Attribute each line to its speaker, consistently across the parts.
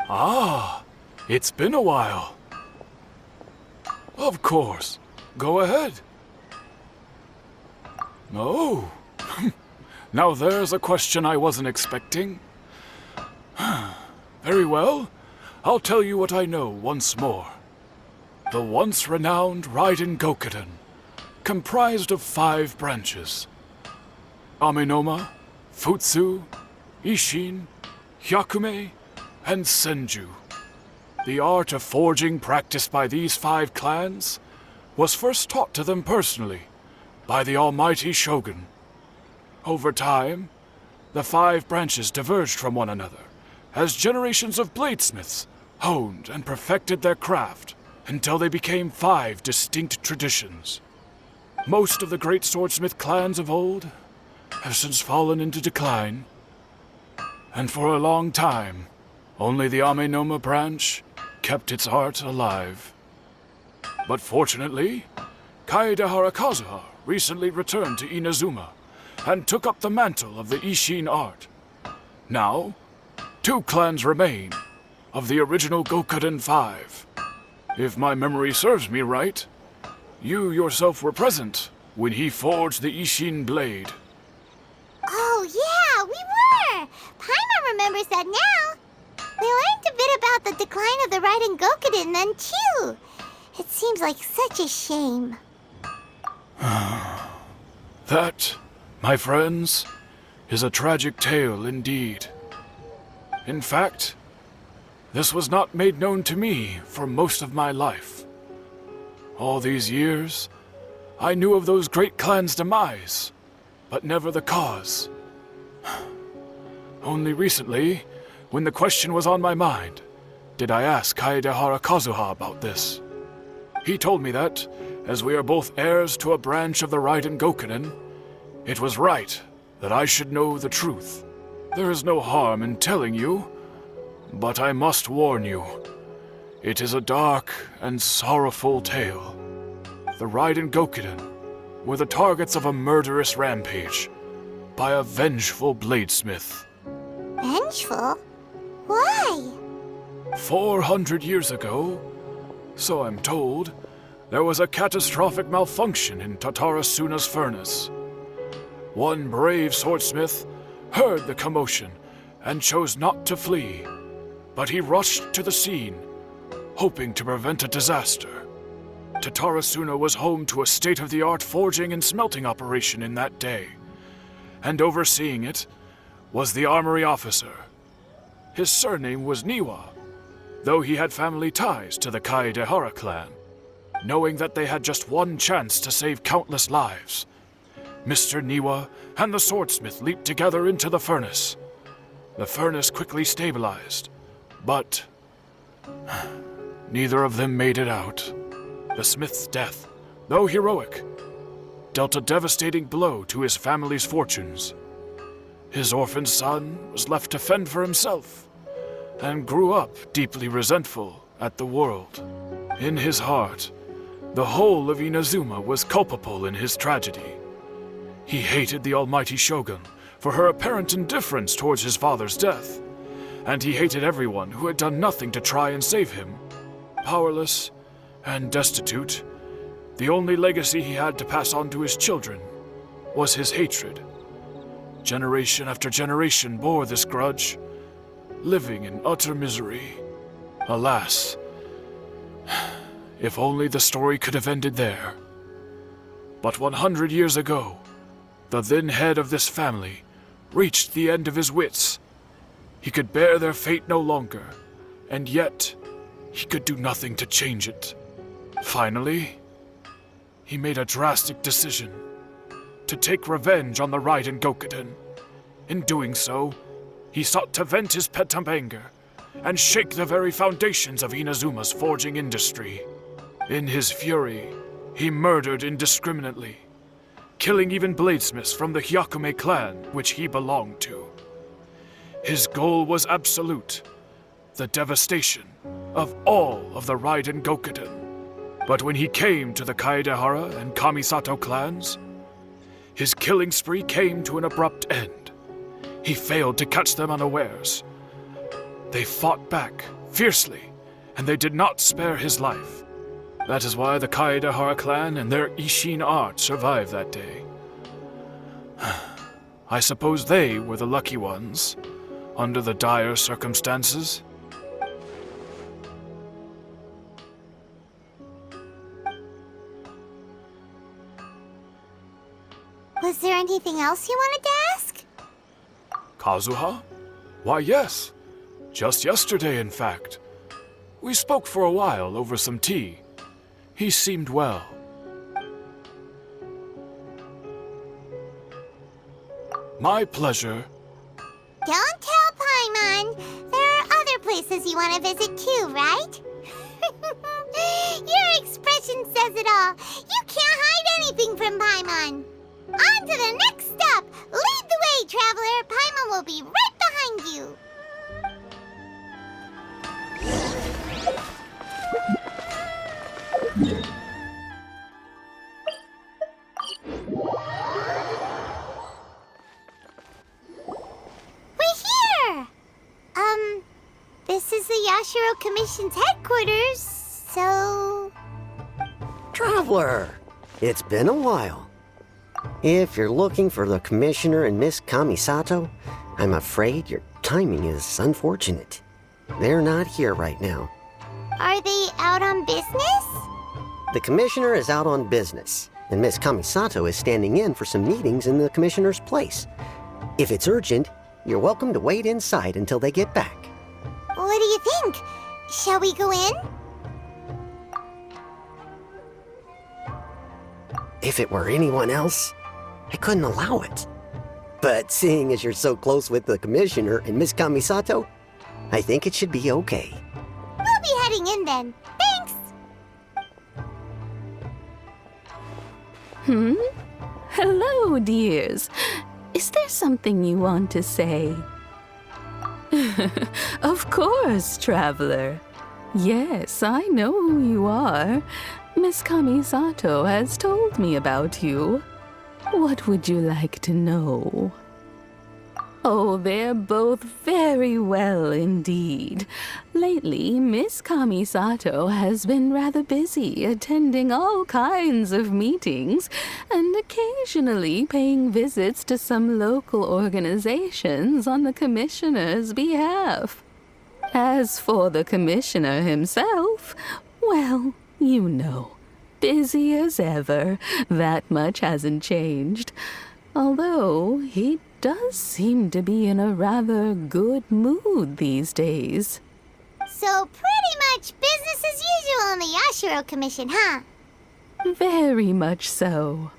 Speaker 1: Ah, it's been a while. Of course. Go ahead. Oh, now there's a question I wasn't expecting. Very well. I'll tell you what I know once more. The once renowned Raiden Gokuden, comprised of 5 branches. Amenoma, Futsu, Ishin, Hyakume, and Senju. The art of forging practiced by these 5 clans was first taught to them personally by the almighty Shogun. Over time, the 5 branches diverged from one another as generations of bladesmiths honed and perfected their craft until they became 5 distinct traditions. Most of the great swordsmith clans of old have since fallen into decline, and for a long time, only the Amenoma branch kept its art alive. But fortunately, Kaedehara Kazuha recently returned to Inazuma and took up the mantle of the Ishin art. Now, 2 clans remain of the original Gokuden 5. If my memory serves me right, you yourself were present when he forged the Ishin blade.
Speaker 2: Oh, yeah, we were! Paimon remembers that now. We learned a bit about the decline of the Raiden Gokuden then, too. It seems like such a shame.
Speaker 1: That, my friends, is a tragic tale indeed. In fact, this was not made known to me for most of my life. All these years, I knew of those great clans' demise, but never the cause. Only recently, when the question was on my mind, did I ask Kaedehara Kazuha about this. He told me that, as we are both heirs to a branch of the Raiden Gokuden, it was right that I should know the truth. There is no harm in telling you, but I must warn you. It is a dark and sorrowful tale. The Raiden Gokuden were the targets of a murderous rampage by a vengeful bladesmith.
Speaker 2: Vengeful? Why?
Speaker 1: 400 years ago, so I'm told, there was a catastrophic malfunction in Tatarasuna's furnace. One brave swordsmith heard the commotion and chose not to flee, but he rushed to the scene, hoping to prevent a disaster. Tatarasuna was home to a state-of-the-art forging and smelting operation in that day, and overseeing it was the armory officer. His surname was Niwa, though he had family ties to the Kaedehara clan. Knowing that they had just one chance to save countless lives, Mr. Niwa and the swordsmith leaped together into the furnace. The furnace quickly stabilized, but neither of them made it out. The smith's death, though heroic, dealt a devastating blow to his family's fortunes. His orphaned son was left to fend for himself, and grew up deeply resentful at the world. In his heart, the whole of Inazuma was culpable in his tragedy. He hated the almighty Shogun for her apparent indifference towards his father's death, and he hated everyone who had done nothing to try and save him. Powerless and destitute, the only legacy he had to pass on to his children was his hatred. Generation after generation bore this grudge, living in utter misery. Alas, if only the story could have ended there. But 100 years ago, the then head of this family reached the end of his wits. He could bear their fate no longer, and yet he could do nothing to change it. Finally, he made a drastic decision to take revenge on the Raiden Gokuden. In doing so, he sought to vent his pent anger and shake the very foundations of Inazuma's forging industry. In his fury, he murdered indiscriminately, killing even bladesmiths from the Hyakume clan which he belonged to. His goal was absolute, the devastation of all of the Raiden Gokuden. But when he came to the Kaedehara and Kamisato clans, his killing spree came to an abrupt end. He failed to catch them unawares. They fought back, fiercely, and they did not spare his life. That is why the Kaedahara clan and their Ishin art survived that day. I suppose they were the lucky ones, under the dire circumstances.
Speaker 2: Was there anything else you wanted to ask?
Speaker 1: Kazuha? Why, yes. Just yesterday, in fact. We spoke for a while over some tea. He seemed well. My pleasure.
Speaker 2: Don't tell Paimon. There are other places you want to visit too, right? Your expression says it all. You can't hide anything from Paimon. On to the next stop. Lead the way, traveler. Paimon will be right behind you. We're here! This is the Yashiro Commission's headquarters, so...
Speaker 3: Traveler, it's been a while. If you're looking for the Commissioner and Miss Kamisato, I'm afraid your timing is unfortunate. They're not here right now.
Speaker 2: Are they out on business?
Speaker 3: The Commissioner is out on business, and Miss Kamisato is standing in for some meetings in the Commissioner's place. If it's urgent, you're welcome to wait inside until they get back.
Speaker 2: What do you think? Shall we go in?
Speaker 3: If it were anyone else, I couldn't allow it. But seeing as you're so close with the Commissioner and Miss Kamisato, I think it should be okay.
Speaker 2: We'll be heading in then. Thanks!
Speaker 4: Hello, dears. Is there something you want to say? Of course, traveler. Yes, I know who you are. Miss Kamisato has told me about you. What would you like to know? Oh, they're both very well indeed. Lately, Miss Kamisato has been rather busy attending all kinds of meetings and occasionally paying visits to some local organizations on the Commissioner's behalf. As for the Commissioner himself, well, you know, busy as ever. That much hasn't changed. Although he does seem to be in a rather good mood these days.
Speaker 2: So pretty much business as usual in the Yashiro Commission, huh?
Speaker 4: Very much so.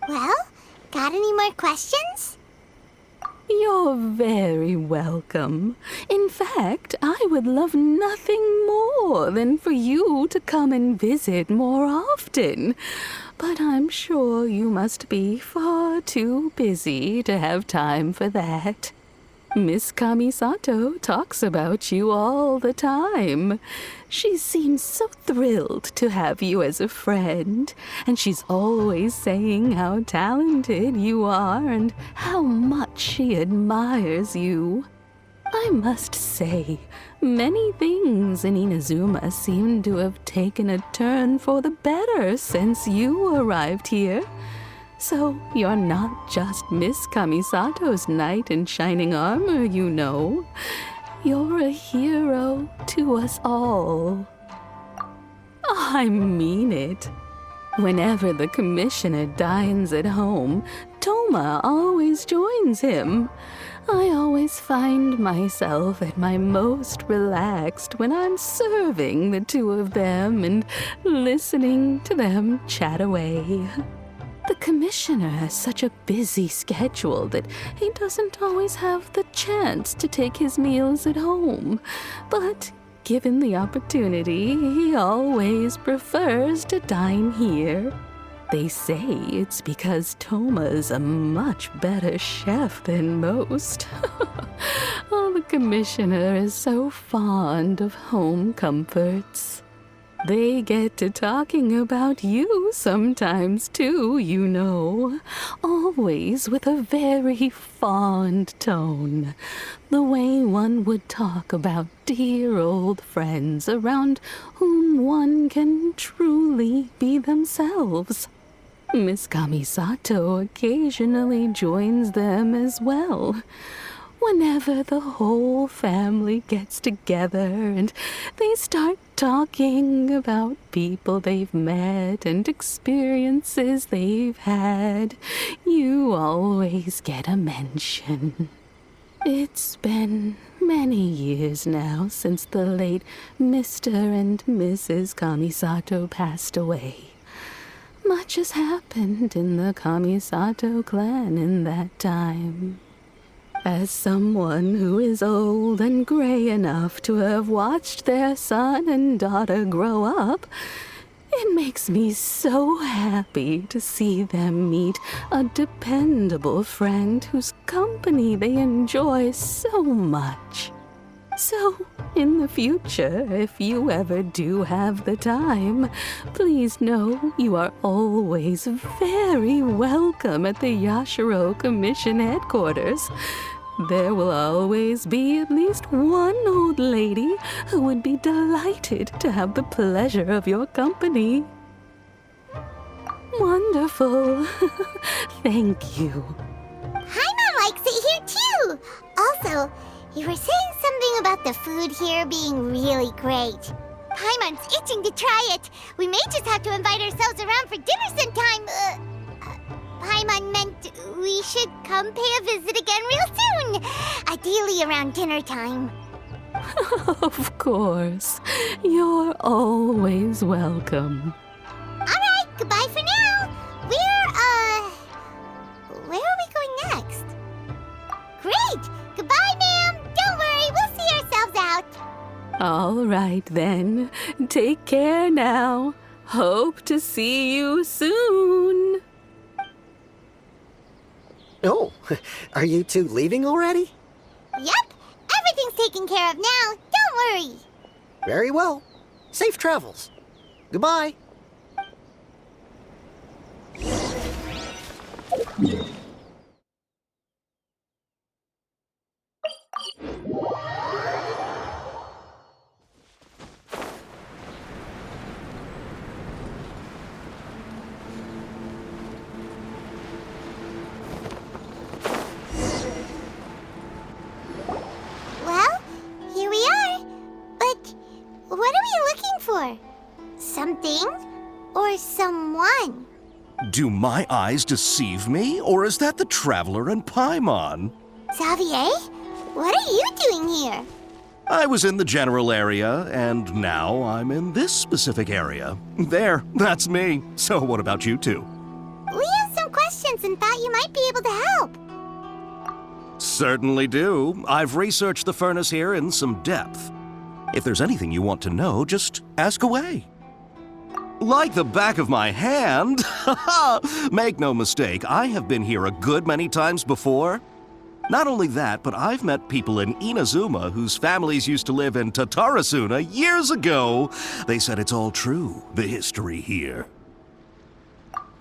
Speaker 2: Well, got any more questions?
Speaker 4: You're very welcome. In fact, I would love nothing more than for you to come and visit more often. But I'm sure you must be far too busy to have time for that. Miss Kamisato talks about you all the time. She seems so thrilled to have you as a friend, and she's always saying how talented you are and how much she admires you. I must say, many things in Inazuma seem to have taken a turn for the better since you arrived here. So you're not just Miss Kamisato's knight in shining armor, you know. You're a hero to us all. I mean it. Whenever the Commissioner dines at home, Toma always joins him. I always find myself at my most relaxed when I'm serving the two of them and listening to them chat away. The Commissioner has such a busy schedule that he doesn't always have the chance to take his meals at home. But given the opportunity, he always prefers to dine here. They say it's because Toma's a much better chef than most. Oh, the Commissioner is so fond of home comforts. They get to talking about you sometimes too, you know. Always with a very fond tone. The way one would talk about dear old friends around whom one can truly be themselves. Miss Kamisato occasionally joins them as well. Whenever the whole family gets together and they start talking about people they've met and experiences they've had, you always get a mention. It's been many years now since the late Mr. and Mrs. Kamisato passed away. Much has happened in the Kamisato clan in that time. As someone who is old and gray enough to have watched their son and daughter grow up, it makes me so happy to see them meet a dependable friend whose company they enjoy so much. So, in the future, if you ever do have the time, please know you are always very welcome at the Yashiro Commission headquarters. There will always be at least one old lady who would be delighted to have the pleasure of your company. Wonderful. Thank you.
Speaker 2: Paimon likes it here too. Also, you were saying something about the food here being really great. Paimon's itching to try it. We may just have to invite ourselves around for dinner sometime. Paimon meant we should come pay a visit again real soon. Ideally around dinner time.
Speaker 4: Of course. You're always welcome.
Speaker 2: Alright, goodbye for now. Where are we going next? Great! Goodbye, ma'am! Don't worry, we'll see ourselves out.
Speaker 4: All right, then. Take care now. Hope to see you soon.
Speaker 3: Oh, are you two leaving already?
Speaker 2: Yep, everything's taken care of now. Don't worry.
Speaker 3: Very well. Safe travels. Goodbye.
Speaker 2: Well, here we are. But what are we looking for? Something or someone?
Speaker 5: Do my eyes deceive me, or is that the Traveler and Paimon?
Speaker 2: Xavier, what are you doing here?
Speaker 5: I was in the general area, and now I'm in this specific area. There, that's me. So what about you two?
Speaker 2: We have some questions and thought you might be able to help.
Speaker 5: Certainly do. I've researched the furnace here in some depth. If there's anything you want to know, just ask away. Like the back of my hand. Make no mistake, I have been here a good many times before. Not only that, but I've met people in Inazuma whose families used to live in Tatarasuna years ago. They said it's all true, the history here.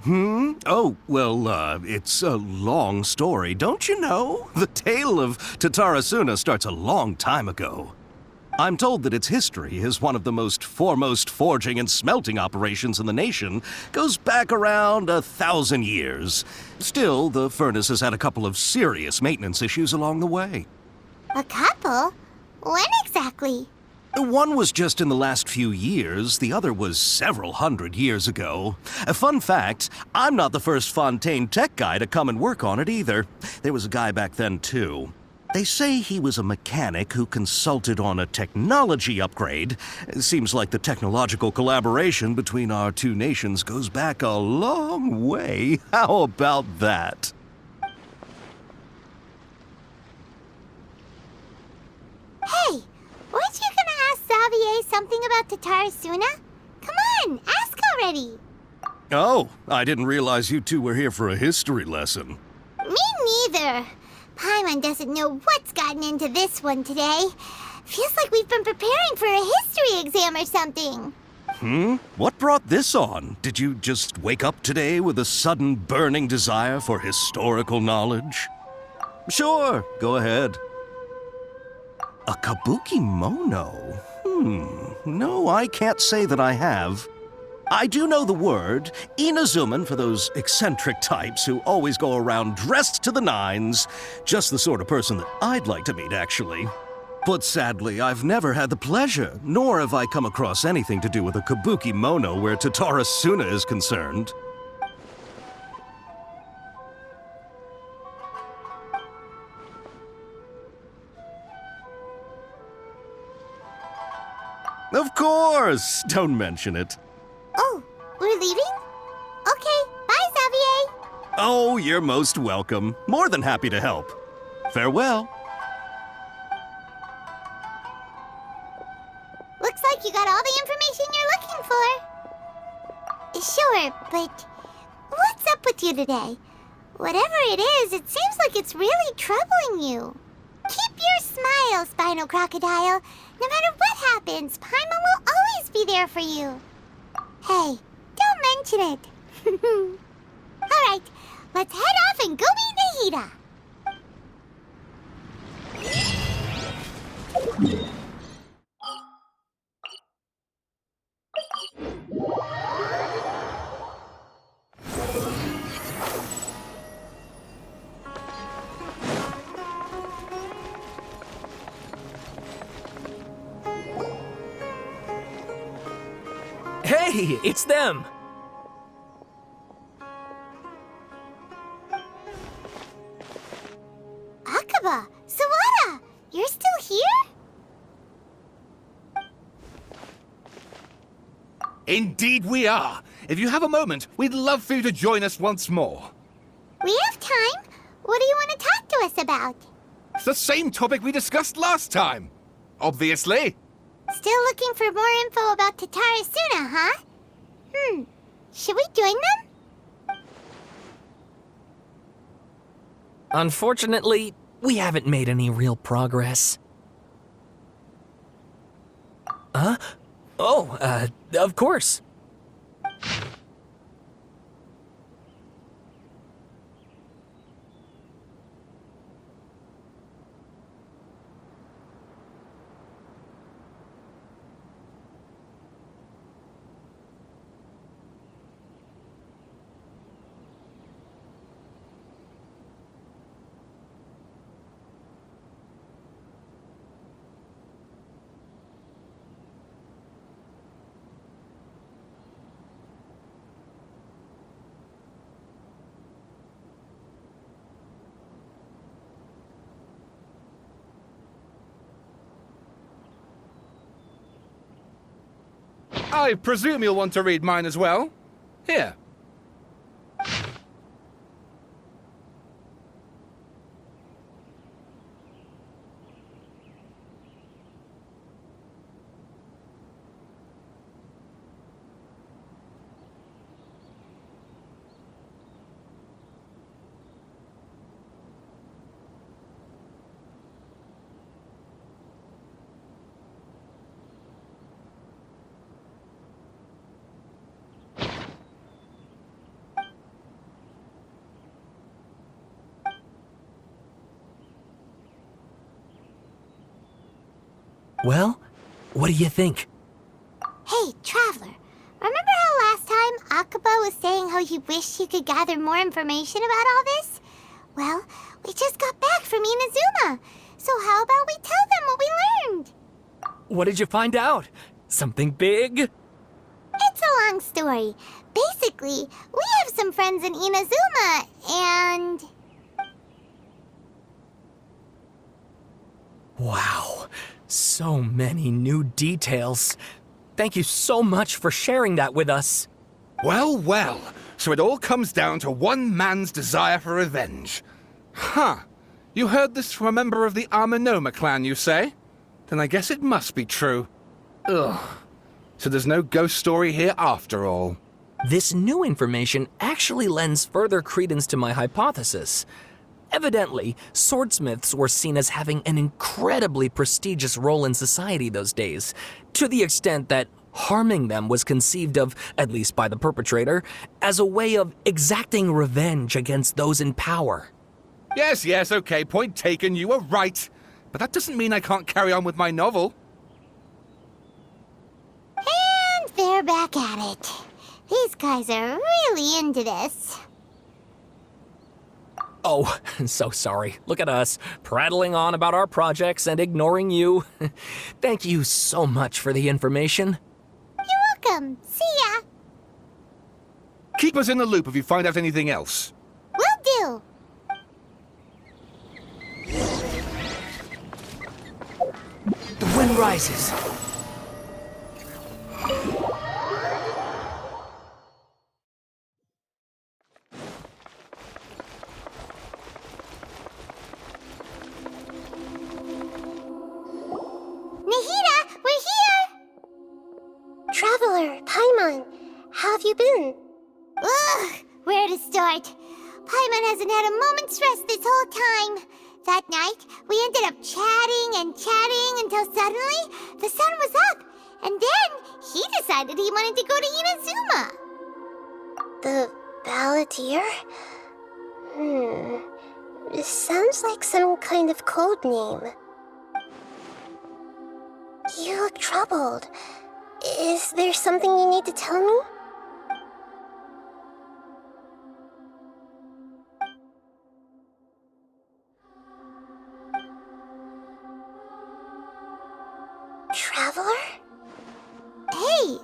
Speaker 5: Oh, well, it's a long story, don't you know? The tale of Tatarasuna starts a long time ago. I'm told that its history is one of the most foremost forging and smelting operations in the nation, goes back around 1,000 years. Still, the furnace has had a couple of serious maintenance issues along the way.
Speaker 2: A couple? When exactly?
Speaker 5: One was just in the last few years, the other was several hundred years ago. A fun fact, I'm not the first Fontaine tech guy to come and work on it either. There was a guy back then too. They say he was a mechanic who consulted on a technology upgrade. It seems like the technological collaboration between our two nations goes back a long way. How about that?
Speaker 2: Hey, weren't you gonna ask Xavier something about Tatarasuna? Come on, ask already.
Speaker 5: Oh, I didn't realize you two were here for a history lesson.
Speaker 2: Me neither. Paimon doesn't know what's gotten into this one today. Feels like we've been preparing for a history exam or something.
Speaker 5: What brought this on? Did you just wake up today with a sudden burning desire for historical knowledge? Sure, go ahead. A kabuki mono? No, I can't say that I have. I do know the word, Inazuman, for those eccentric types who always go around dressed to the nines. Just the sort of person that I'd like to meet, actually. But sadly, I've never had the pleasure, nor have I come across anything to do with a kabuki mono where Tatara Suna is concerned. Of course! Don't mention it.
Speaker 2: Oh, we're leaving? Okay, bye, Xavier.
Speaker 5: Oh, you're most welcome. More than happy to help. Farewell.
Speaker 2: Looks like you got all the information you're looking for. Sure, but what's up with you today? Whatever it is, it seems like it's really troubling you. Keep your smile, Spinal Crocodile. No matter what happens, Paimon will always be there for you. Hey, don't mention it. All right, let's head off and go meet Nahida.
Speaker 6: Hey, it's them!
Speaker 2: Akaba, Sawada, you're still here?
Speaker 7: Indeed we are. If you have a moment, we'd love for you to join us once more.
Speaker 2: We have time. What do you want to talk to us about?
Speaker 7: It's the same topic we discussed last time. Obviously.
Speaker 2: Still looking for more info about Tatara Suna, huh? Should we join them?
Speaker 6: Unfortunately, we haven't made any real progress. Huh? Oh, of course.
Speaker 7: I presume you'll want to read mine as well. Here.
Speaker 6: Well, what do you think?
Speaker 2: Hey, Traveler. Remember how last time Akaba was saying how he wished he could gather more information about all this? Well, we just got back from Inazuma. So how about we tell them what we learned?
Speaker 6: What did you find out? Something big?
Speaker 2: It's a long story. Basically, we have some friends in Inazuma, and...
Speaker 6: Wow, so many new details. Thank you so much for sharing that with us.
Speaker 7: Well, well. So it all comes down to one man's desire for revenge. Huh. You heard this from a member of the Amanoma clan, you say? Then I guess it must be true. Ugh. So there's no ghost story here after all.
Speaker 6: This new information actually lends further credence to my hypothesis. Evidently, swordsmiths were seen as having an incredibly prestigious role in society those days, to the extent that Harming them was conceived of, at least by the perpetrator, as a way of exacting revenge against those in power.
Speaker 7: Yes, okay, point taken, you were right. But that doesn't mean I can't carry on with my novel.
Speaker 2: And they're back at it. These guys are really into this.
Speaker 6: Oh, so sorry. Look at us, prattling on about our projects and ignoring you. Thank you so much for the information.
Speaker 2: You're welcome. See ya.
Speaker 7: Keep us in the loop if you find out anything else.
Speaker 2: Will do.
Speaker 6: The wind rises.
Speaker 2: Nahida, we're here!
Speaker 8: Traveler, Paimon, how have you been?
Speaker 2: Ugh, where to start? Paimon hasn't had a moment's rest this whole time. That night, we ended up chatting and chatting until suddenly the sun was up. And then he decided he wanted to go to Inazuma.
Speaker 8: The Balladeer? It sounds like some kind of code name. You look troubled. Is there something you need to tell me? Traveler?
Speaker 2: Hey,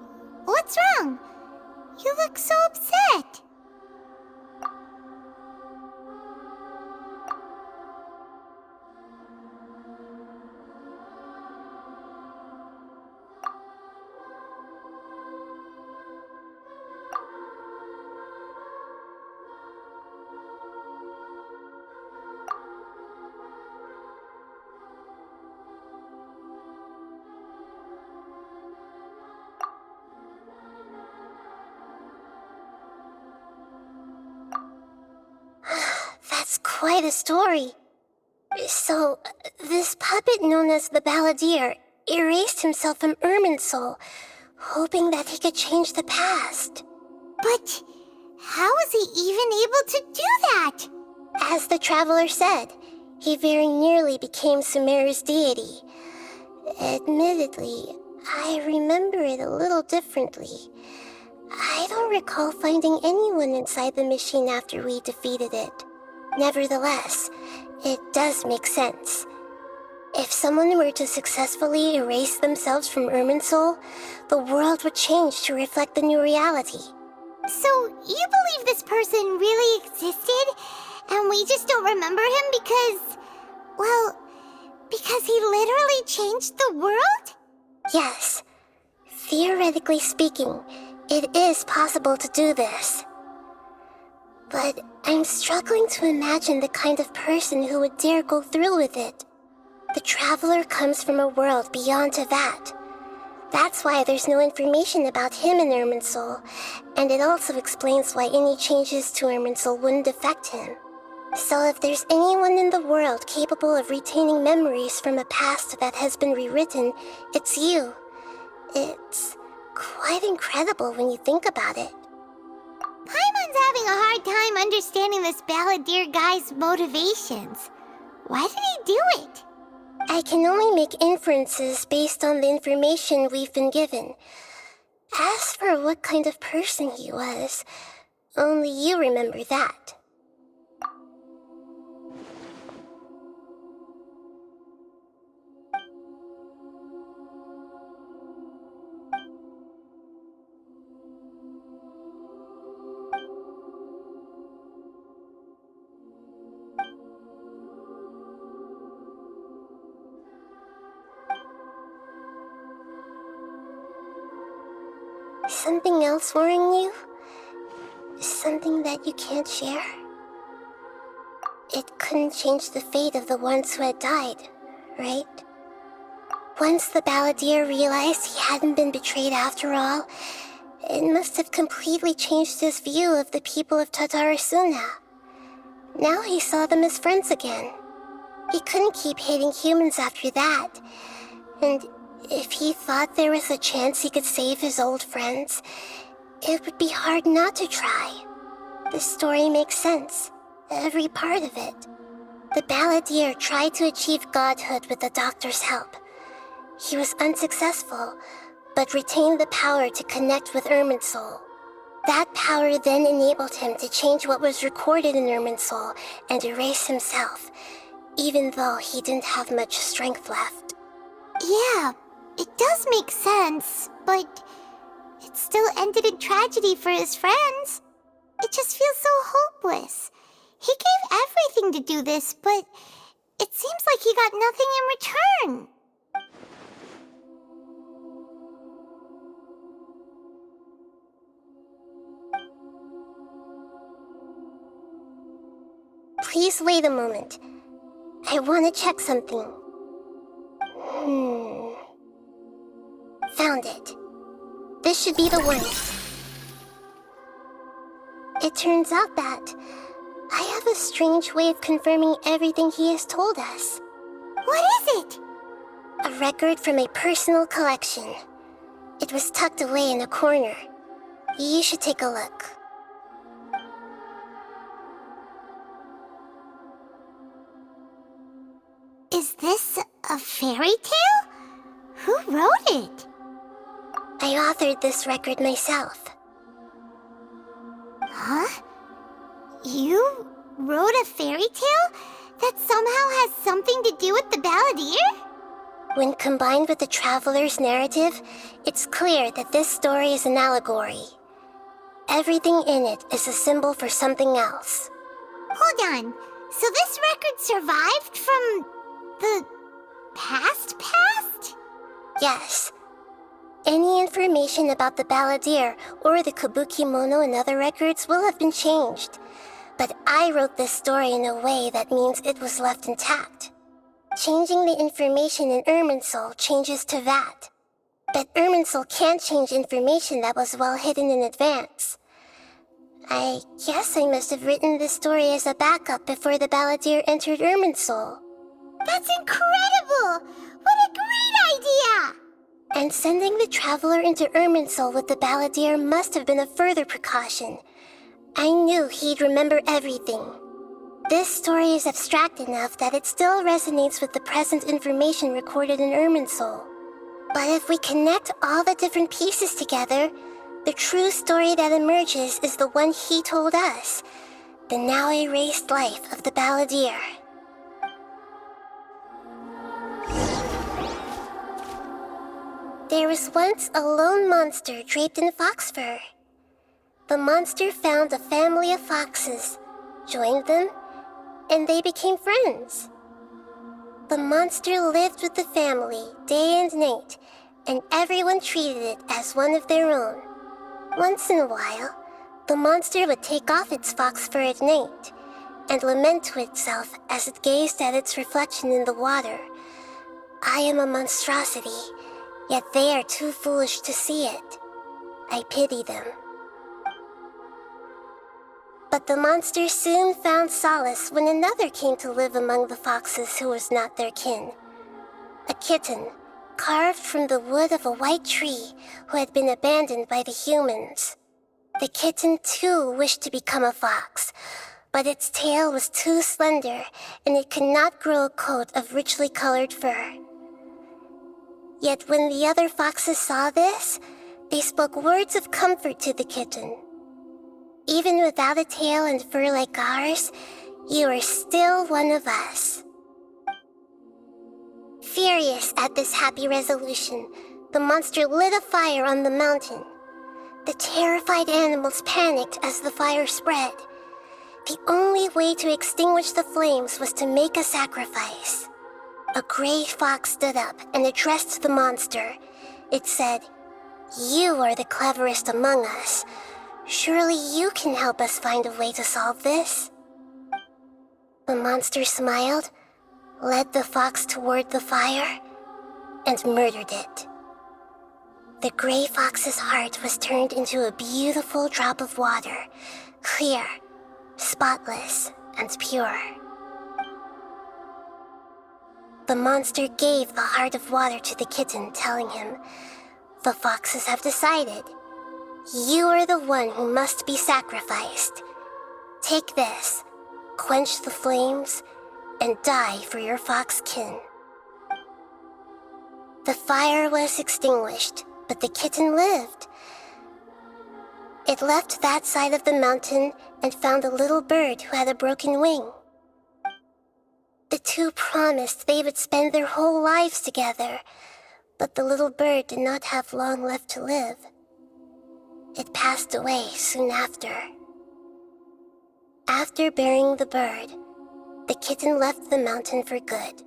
Speaker 2: what's wrong? You look so upset.
Speaker 8: That's quite a story. So, this puppet known as the Balladeer erased himself from Irminsul, hoping that he could change the past.
Speaker 2: But how was he even able to do that?
Speaker 8: As the Traveler said, he very nearly became Sumeru's deity. Admittedly, I remember it a little differently. I don't recall finding anyone inside the machine after we defeated it. Nevertheless, it does make sense. If someone were to successfully erase themselves from Irminsul, the world would change to reflect the new reality.
Speaker 2: So, you believe this person really existed, and we just don't remember him because, well, because he literally changed the world?
Speaker 8: Yes. Theoretically speaking, it is possible to do this. But I'm struggling to imagine the kind of person who would dare go through with it. The Traveler comes from a world beyond Tevat. That's why there's no information about him in Irminsul, and it also explains why any changes to Irminsul wouldn't affect him. So if there's anyone in the world capable of retaining memories from a past that has been rewritten, it's you. It's quite incredible when you think about it.
Speaker 2: Paimon's having a hard time understanding this Balladeer guy's motivations. Why did he do it?
Speaker 8: I can only make inferences based on the information we've been given. As for what kind of person he was, only you remember that. Something else worrying you? Something that you can't share? It couldn't change the fate of the ones who had died, right? Once the Balladeer realized he hadn't been betrayed after all, it must have completely changed his view of the people of Tatarasuna. Now he saw them as friends again. He couldn't keep hating humans after that, and If he thought there was a chance he could save his old friends, it would be hard not to try. The story makes sense, every part of it. The balladeer tried to achieve godhood with the doctor's help. He was unsuccessful, but retained the power to connect with Irminsul. That power then enabled him to change what was recorded in Irminsul and erase himself, even though he didn't have much strength left.
Speaker 2: Yeah, it does make sense, but it still ended in tragedy for his friends. It just feels so hopeless. He gave everything to do this, but it seems like he got nothing in return.
Speaker 8: Please wait a moment. I want to check something. Found it. This should be the one. It turns out that I have a strange way of confirming everything he has told us.
Speaker 2: What is it?
Speaker 8: A record from a personal collection. It was tucked away in a corner. You should take a look.
Speaker 2: Is this a fairy tale? Who wrote it?
Speaker 8: I authored this record myself.
Speaker 2: Huh? You wrote a fairy tale that somehow has something to do with the balladeer?
Speaker 8: When combined with the traveler's narrative, it's clear that this story is an allegory. Everything in it is a symbol for something else.
Speaker 2: Hold on. So this record survived from the past?
Speaker 8: Yes. Any information about the balladeer or the kabuki mono in other records will have been changed. But I wrote this story in a way that means it was left intact. Changing the information in Irminsul changes to that. But Irminsul can't change information that was well hidden in advance. I guess I must have written this story as a backup before the balladeer entered Irminsul.
Speaker 2: That's incredible! What a great idea!
Speaker 8: And sending the traveler into Irminsul with the balladeer must have been a further precaution. I knew he'd remember everything. This story is abstract enough that it still resonates with the present information recorded in Irminsul. But if we connect all the different pieces together, the true story that emerges is the one he told us, the now erased life of the balladeer. There was once a lone monster draped in fox fur. The monster found a family of foxes, joined them, and they became friends. The monster lived with the family day and night, and everyone treated it as one of their own. Once in a while, the monster would take off its fox fur at night and lament to itself as it gazed at its reflection in the water. I am a monstrosity, yet they are too foolish to see it. I pity them. But the monster soon found solace when another came to live among the foxes who was not their kin. A kitten, carved from the wood of a white tree who had been abandoned by the humans. The kitten too wished to become a fox, but its tail was too slender and it could not grow a coat of richly colored fur. Yet when the other foxes saw this, they spoke words of comfort to the kitten. Even without a tail and fur like ours, you are still one of us. Furious at this happy resolution, the monster lit a fire on the mountain. The terrified animals panicked as the fire spread. The only way to extinguish the flames was to make a sacrifice. A gray fox stood up and addressed the monster. It said, "You are the cleverest among us. Surely you can help us find a way to solve this." The monster smiled, led the fox toward the fire, and murdered it. The gray fox's heart was turned into a beautiful drop of water, clear, spotless, and pure. the monster gave the heart of water to the kitten, telling him, "The foxes have decided. You are the one who must be sacrificed. Take this, quench the flames, and die for your fox kin." The fire was extinguished, but the kitten lived. It left that side of the mountain and found a little bird who had a broken wing. The two promised they would spend their whole lives together, but the little bird did not have long left to live. It passed away soon after. After burying the bird, the kitten left the mountain for good.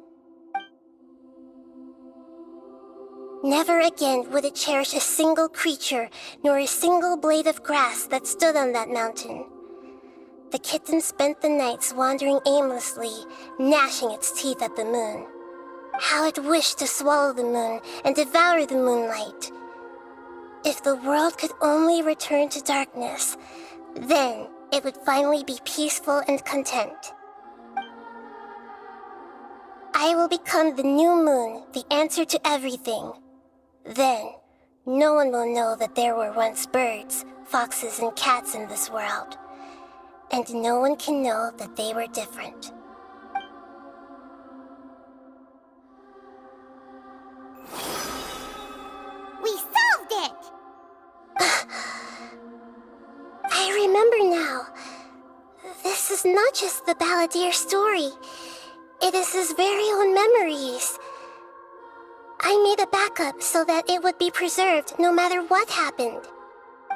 Speaker 8: Never again would it cherish a single creature nor a single blade of grass that stood on that mountain. The kitten spent the nights wandering aimlessly, gnashing its teeth at the moon. How it wished to swallow the moon and devour the moonlight. If the world could only return to darkness, then it would finally be peaceful and content. I will become the new moon, the answer to everything. Then, no one will know that there were once birds, foxes, and cats in this world. And no one can know that they were different.
Speaker 2: We solved it!
Speaker 8: I remember now. This is not just the balladeer's story. It is his very own memories. I made a backup so that it would be preserved no matter what happened.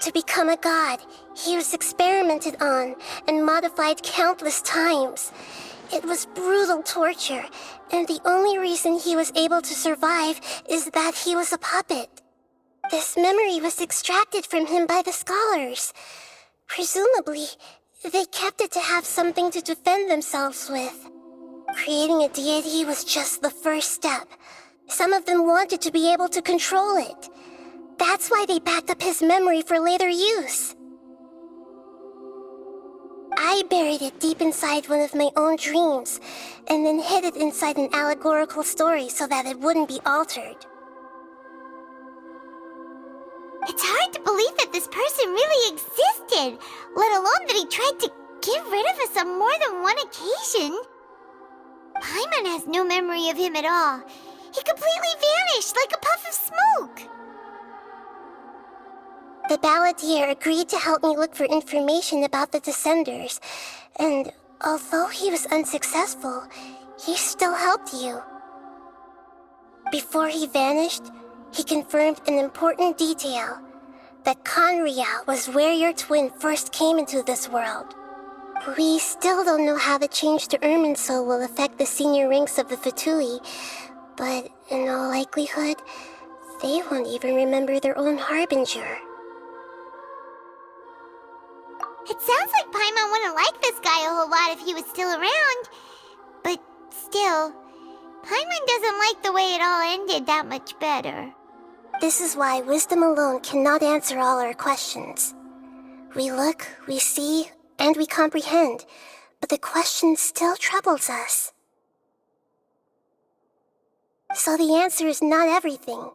Speaker 8: To become a god, he was experimented on and modified countless times. It was brutal torture, and the only reason he was able to survive is that he was a puppet. This memory was extracted from him by the scholars. Presumably, they kept it to have something to defend themselves with. Creating a deity was just the first step. Some of them wanted to be able to control it. That's why they backed up his memory for later use. I buried it deep inside one of my own dreams, and then hid it inside an allegorical story so that it wouldn't be altered.
Speaker 2: It's hard to believe that this person really existed, let alone that he tried to get rid of us on more than one occasion. Paimon has no memory of him at all. He completely vanished like a puff of smoke.
Speaker 8: The balladeer agreed to help me look for information about the Descenders, and although he was unsuccessful, he still helped you. Before he vanished, he confirmed an important detail, that Conria was where your twin first came into this world. We still don't know how the change to Irminsul will affect the senior ranks of the Fatui, but in all likelihood, they won't even remember their own Harbinger.
Speaker 2: It sounds like Paimon wouldn't like this guy a whole lot if he was still around. But still, Paimon doesn't like the way it all ended that much better.
Speaker 8: This is why wisdom alone cannot answer all our questions. We look, we see, and we comprehend, but the question still troubles us. So the answer is not everything.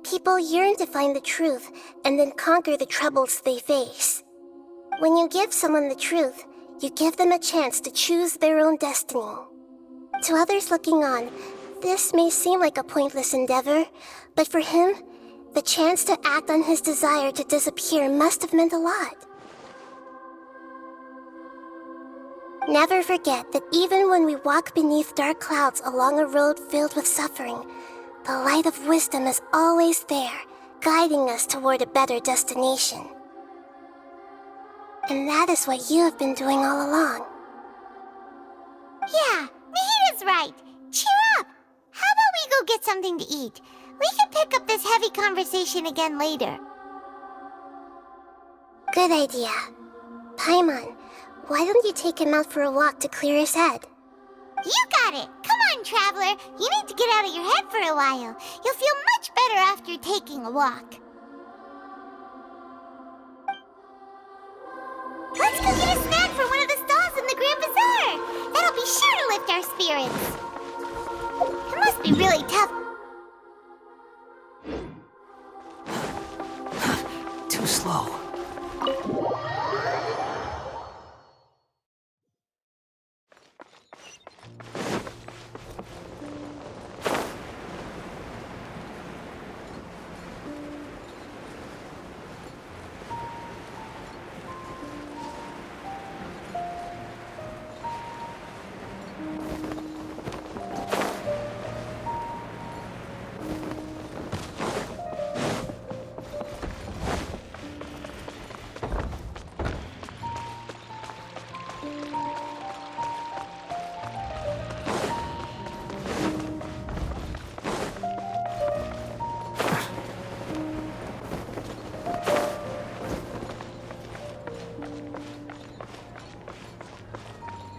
Speaker 8: People yearn to find the truth and then conquer the troubles they face. When you give someone the truth, you give them a chance to choose their own destiny. To others looking on, this may seem like a pointless endeavor, but for him, the chance to act on his desire to disappear must have meant a lot. Never forget that even when we walk beneath dark clouds along a road filled with suffering, the light of wisdom is always there, guiding us toward a better destination. And that is what you have been doing all along.
Speaker 2: Yeah, Nahita's right. Cheer up. How about we go get something to eat? We can pick up this heavy conversation again later.
Speaker 8: Good idea. Paimon, why don't you take him out for a walk to clear his head?
Speaker 2: You got it. Come on, Traveler. You need to get out of your head for a while. You'll feel much better after taking a walk. Let's go get a snack from one of the stalls in the Grand Bazaar. That'll be sure to lift our spirits. must be really tough.
Speaker 6: Too slow.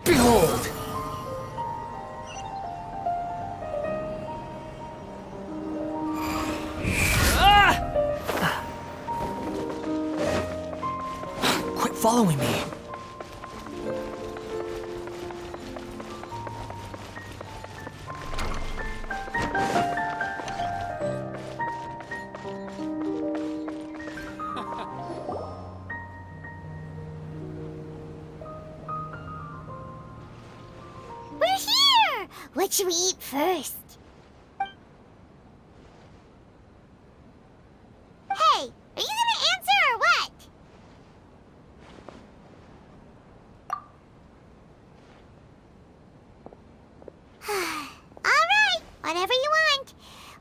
Speaker 6: Behold! Quit following me.
Speaker 2: We're here! What should we eat first? Hey, are you gonna answer or what? Alright, whatever you want.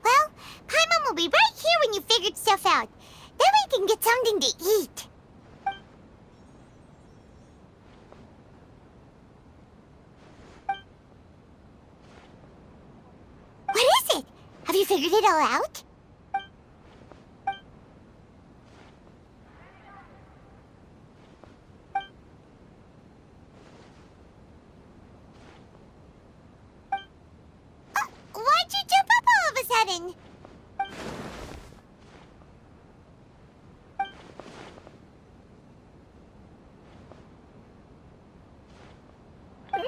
Speaker 2: Well, Paimon will be right here when you figured stuff out. Then we can get something to eat. What is it? Have you figured it all out? Why'd you jump up all of a sudden?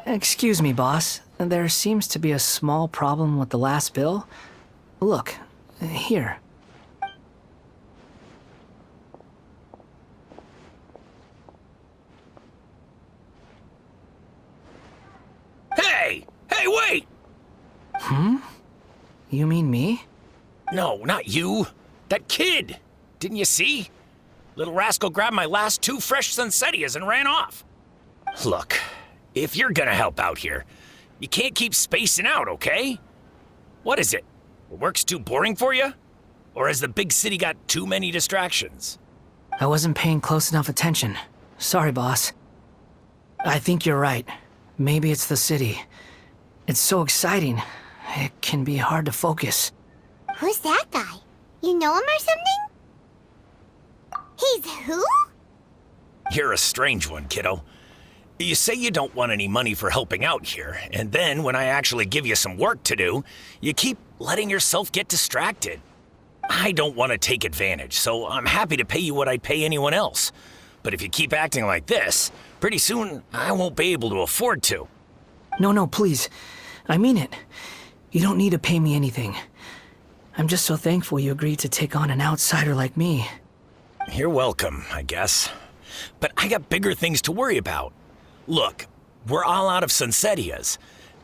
Speaker 6: Excuse me, boss. There seems to be a small problem with the last bill. Look, here.
Speaker 9: Hey! Hey, wait!
Speaker 6: You mean me?
Speaker 9: No, not you. That kid! Didn't you see? Little rascal grabbed my last 2 fresh Sunsettias and ran off. Look, if you're gonna help out here, you can't keep spacing out, okay? What is it? Work's too boring for you? Or has the big city got too many distractions?
Speaker 6: I wasn't paying close enough attention. Sorry, boss. I think you're right. Maybe it's the city. It's so exciting. It can be hard to focus.
Speaker 2: Who's that guy? You know him or something? He's who?
Speaker 9: You're a strange one, kiddo. You say you don't want any money for helping out here, and then when I actually give you some work to do, you keep letting yourself get distracted. I don't want to take advantage, so I'm happy to pay you what I'd pay anyone else. But if you keep acting like this, pretty soon I won't be able to afford to.
Speaker 6: No, please. I mean it. You don't need to pay me anything. I'm just so thankful you agreed to take on an outsider like me.
Speaker 9: You're welcome, I guess. But I got bigger things to worry about. Look, we're all out of Sunsettias,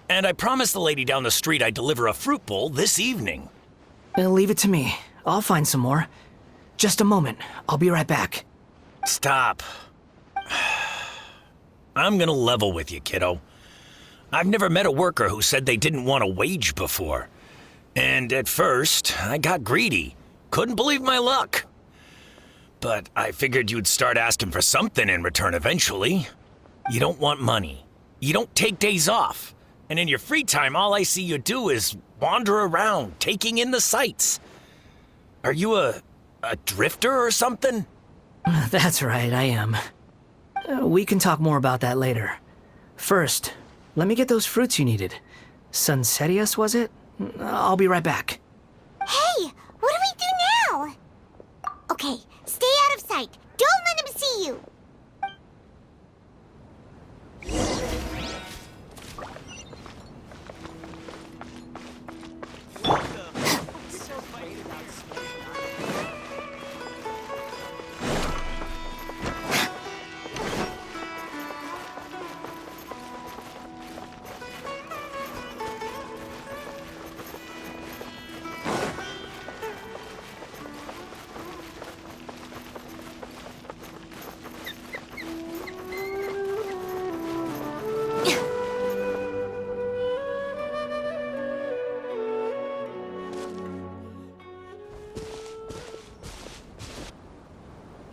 Speaker 9: and I promised the lady down the street I'd deliver a fruit bowl this evening.
Speaker 6: Leave it to me. I'll find some more. Just a moment. I'll be right back.
Speaker 9: Stop. I'm gonna level with you, kiddo. I've never met a worker who said they didn't want a wage before. And at first, I got greedy. Couldn't believe my luck. But I figured you'd start asking for something in return eventually. You don't want money. You don't take days off. And in your free time, all I see you do is wander around, taking in the sights. Are you a drifter or something?
Speaker 6: That's right, I am. We can talk more about that later. First, let me get those fruits you needed. Sunsettias, was it? I'll be right back.
Speaker 2: Hey, what do we do now? Okay, stay out of sight. Don't let him see you.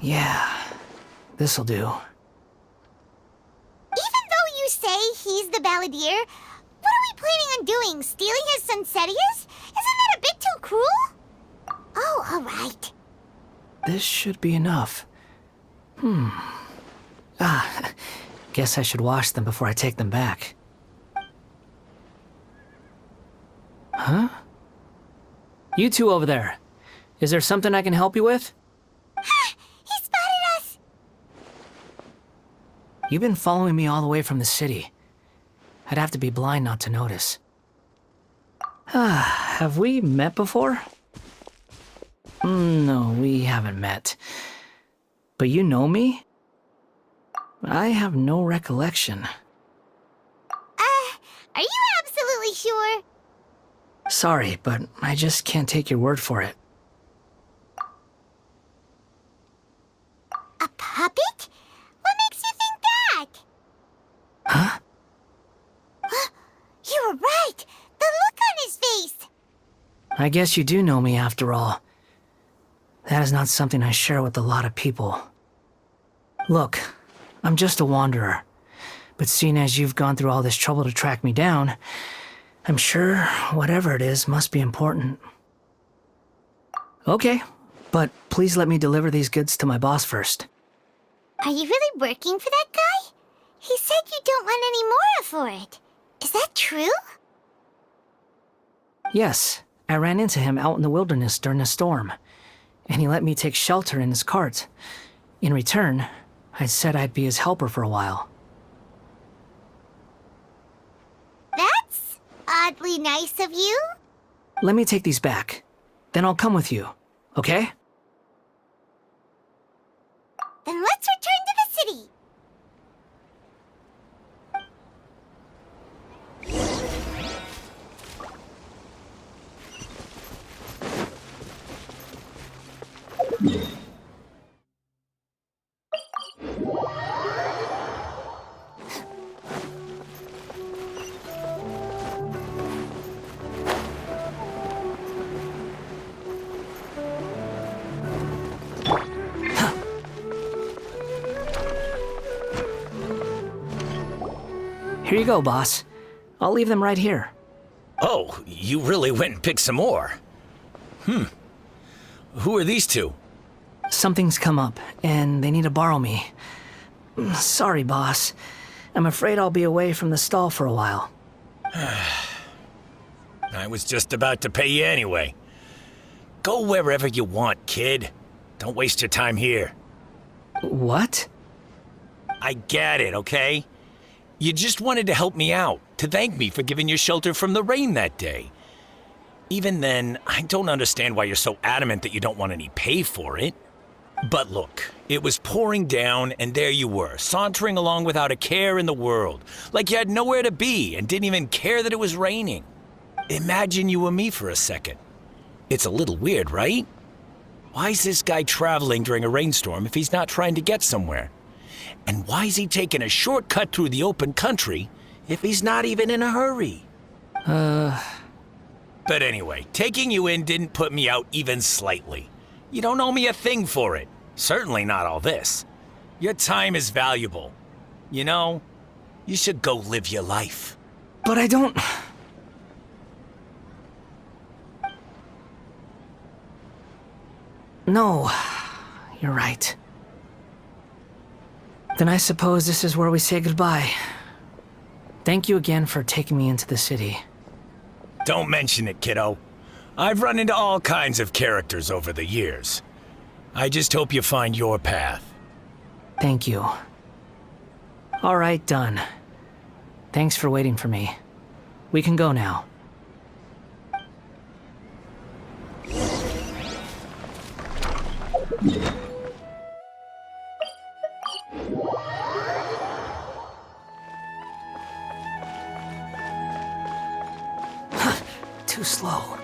Speaker 6: Yeah, this'll do.
Speaker 2: Even though you say he's the balladeer, what are we planning on doing? Stealing his Sunsetias? Isn't that a bit too cruel? Oh, alright.
Speaker 6: This should be enough. Guess I should wash them before I take them back. Huh? You two over there. Is there something I can help you with?
Speaker 2: He spotted us!
Speaker 6: You've been following me all the way from the city. I'd have to be blind not to notice. Have we met before? No, we haven't met. But you know me? I have no recollection.
Speaker 2: Are you absolutely sure?
Speaker 6: Sorry, but I just can't take your word for it.
Speaker 2: A puppet? What makes you think that?
Speaker 6: Huh?
Speaker 2: You were right! The look on his face!
Speaker 6: I guess you do know me after all. That is not something I share with a lot of people. Look, I'm just a wanderer. But seeing as you've gone through all this trouble to track me down, I'm sure whatever it is must be important. Okay, but please let me deliver these goods to my boss first.
Speaker 2: Are you really working for that guy? He said you don't want any more for it. Is that true?
Speaker 6: Yes, I ran into him out in the wilderness during a storm, and he let me take shelter in his cart. In return, I said I'd be his helper for a while.
Speaker 2: That's oddly nice of you.
Speaker 6: Let me take these back. Then I'll come with you, okay?
Speaker 2: Then let's return to the city.
Speaker 6: Here you go, boss. I'll leave them right here.
Speaker 9: Oh, you really went and picked some more. Who are these two?
Speaker 6: Something's come up, and they need to borrow me. Sorry, boss. I'm afraid I'll be away from the stall for a while.
Speaker 9: I was just about to pay you anyway. Go wherever you want, kid. Don't waste your time here.
Speaker 6: What?
Speaker 9: I get it, okay? You just wanted to help me out, to thank me for giving you shelter from the rain that day. Even then, I don't understand why you're so adamant that you don't want any pay for it. But look, it was pouring down, and there you were, sauntering along without a care in the world, like you had nowhere to be and didn't even care that it was raining. Imagine you were me for a second. It's a little weird, right? Why's this guy traveling during a rainstorm if he's not trying to get somewhere? And why's he taking a shortcut through the open country if he's not even in a hurry? But anyway, taking you in didn't put me out even slightly. You don't owe me a thing for it. Certainly not all this. Your time is valuable. You know, you should go live your life.
Speaker 6: But I don't... No, you're right. Then I suppose this is where we say goodbye. Thank you again for taking me into the city.
Speaker 9: Don't mention it, kiddo. I've run into all kinds of characters over the years. I just hope you find your path.
Speaker 6: Thank you. All right, done. Thanks for waiting for me. We can go now. Too slow.